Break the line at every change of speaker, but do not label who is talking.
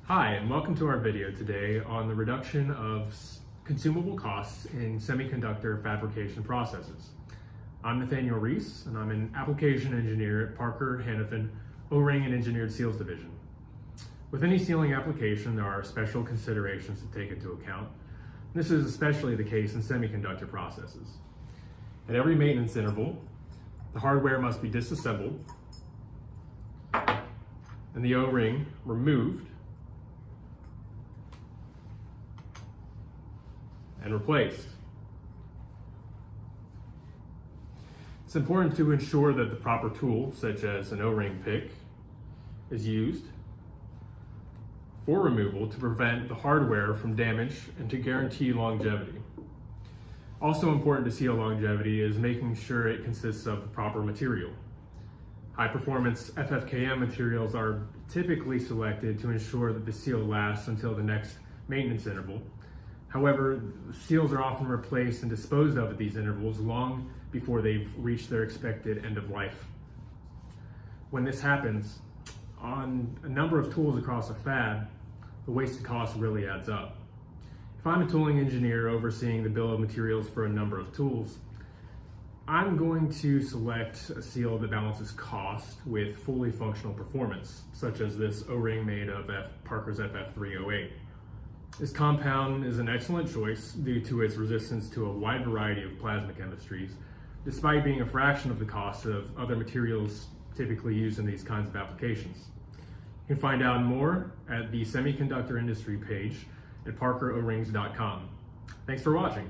Hi, and welcome to our video today on the reduction of consumable costs in semiconductor fabrication processes. I'm Nathanael Reis, and I'm an application engineer at Parker Hannifin, Oring and Engineered Seals Division. With any sealing application, there are special considerations to take into account. This is especially the case in semiconductor processes. At every maintenance interval, the hardware must be disassembled and the O-ring removed and replaced. It's important to ensure that the proper tool, such as an O-ring pick, is used for removal to prevent the hardware from damage and to guarantee longevity. Also important to seal longevity is making sure it consists of the proper material. High-performance FFKM materials are typically selected to ensure that the seal lasts until the next maintenance interval. However, seals are often replaced and disposed of at these intervals long before they've reached their expected end of life. When this happens, on a number of tools across a fab, the wasted cost really adds up. If I'm a tooling engineer overseeing the bill of materials for a number of tools, I'm going to select a seal that balances cost with fully functional performance, such as this O-ring made of Parker's FF308. This compound is an excellent choice due to its resistance to a wide variety of plasma chemistries, despite being a fraction of the cost of other materials typically used in these kinds of applications. You can find out more at the semiconductor industry page at parkerorings.com. Thanks for watching.